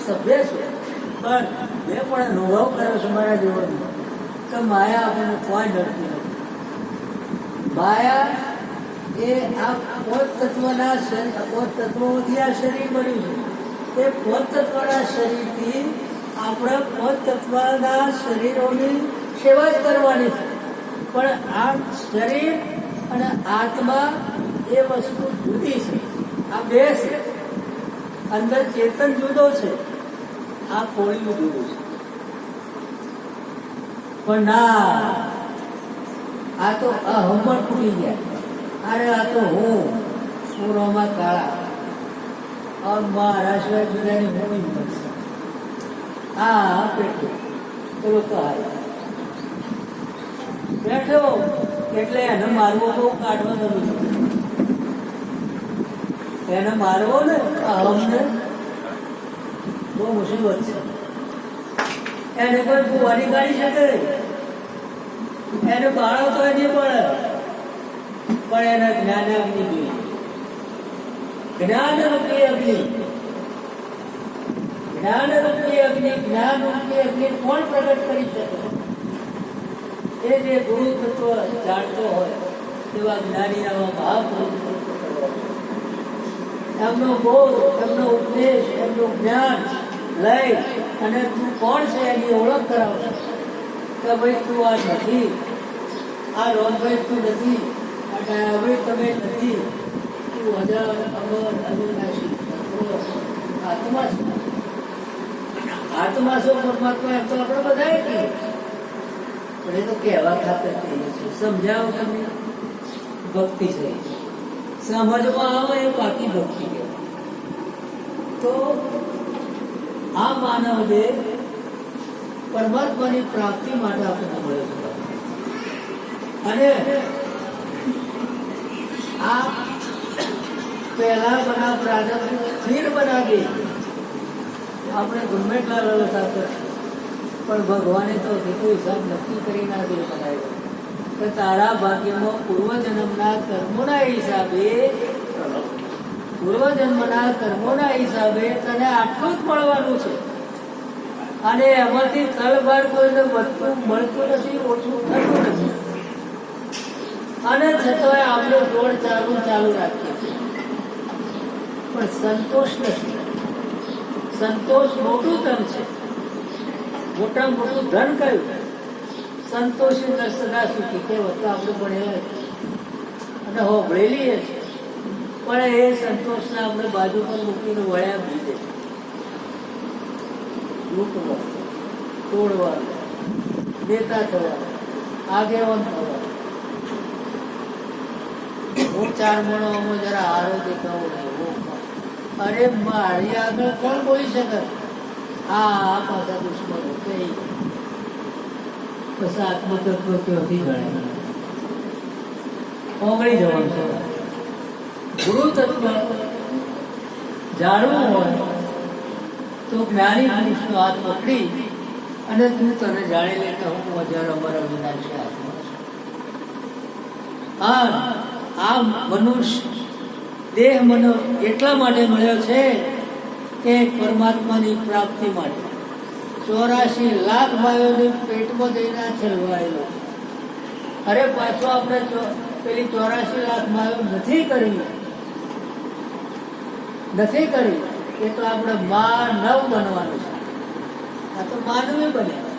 સભ્ય છે, પણ મેં પણ અનુભવ કર્યો છે મારા જીવનમાં કે માયા આપણને કોઈ ડરતી નથી. માયા એ આ પોત તત્વોથી આ શરીર બન્યું છે. એ પોત તત્વના શરીરથી આપણે પોત તત્વના શરીરોની સેવા જ કરવાની છે. પણ આ શરીર અને આત્મા એ વસ્તુ જુદી છે. આ બે છે. અંદર ચેતન જુદો છે, આ કોળિયું જુદું છે. પણ ના, આ તો અહમણ તૂટી ગયા. અરે આ તો હું રોમા કાળા મારા સિવાય બીજાની હું નથી. હા પેટો પેલો કહાય બેઠો એટલે એને મારવો બહુ કાઢવાનો નથી. એને મારવો ને અહમને બહુ મુસીબત છે. એને કોઈ ફુવાની કાઢી શકે, એને બાળો તો નહીં પડે, પણ એના જ્ઞાન અગ્નિ જોઈએ. જ્ઞાન રૂપી અગ્નિ, જ્ઞાન રૂપી અગ્નિ, જ્ઞાન રૂપી અગ્નિ કોણ પ્રગટ કરી શકે? એ જે ગુરુ તત્વ જાણતો હોય તેવા જ્ઞાની આવા મહાપુરુષ એમનો બોધ, એમનો ઉપદેશ, એમનું જ્ઞાન લઈ અને તું કોણ છે એની ઓળખ કરાવશે કે ભાઈ તું આ નથી, આ રોમભાઈ તું નથી, આ ડાયાભાઈ તમે નથી, તું હજાર અમર અવિનાશી આત્મા છે. આત્મા શું પરમાત્મા એમ તો આપણે બધા કહીએ, પણ એ તો કહેવા ખાતર કહીએ છીએ. સમજાવો તમે ભક્તિ છે, સમજમાં આવે એ બાકી ભક્તિ કહેવાય. તો આ માનવ દેહ પરમાત્માની પ્રાપ્તિ માટે આપણને મળ્યો છે. અને આ પહેલા બના પ્રારંભ સ્થિર બનાવી આપણે ગમે એટલા લલતા કરશું, પણ ભગવાને તો કેટલું હિસાબ નક્કી કરી ના દે બનાવ્યો કે તારા ભાગ્યમાં પૂર્વજન્મના કર્મોના હિસાબે તને આટલું જ મળવાનું છે. અને એમાંથી તલબાર કોઈને વધતું મળતું નથી, ઓછું થતું નથી. અને છતાંય આપણે દોડ ચાલુ રાખીએ છીએ, પણ સંતોષ નથી. સંતોષ મોટું ધન છે, મોટા મોટું ધન કયું? સંતોષી સદા સુખી કહેવત તો આપણે ભણેલા અને હોભળેલી છે. પણ એ સંતોષને આપણે બાજુ પર મૂકીને વળ્યા બીજે લૂંટવા, તોડવા, નેતા થવા, આગેવાન થવા. હું 4 મણોમાં જરા હારો દેખાવો નહીં. અરે મારી આગળ કોણ બોલી શકે? આ પાછા દુશ્મનો કઈ પછી આત્મતત્વ ત્યાંથી ગણે ઓગળી જવાનું છે. ગુરુ તત્વ જાણવું હોય તો જ્ઞાની પુરુષનો હાથ પકડી અને તું તને જાણી લે કે હું હજાર અમારા વિનાશી આત્મા છું. આ મનુષ્ય દેહ મને એટલા માટે મળ્યો છે કે પરમાત્માની પ્રાપ્તિ માટે 84 લાખ ભાઈઓની પેટમાં જઈને છલવાયેલો. અરે પાછો આપણે પેલી 84 લાખ ભાઈઓ નથી કરવી એટલે આપણે માનવ બનવાનું છે. આ તો માનવી બને.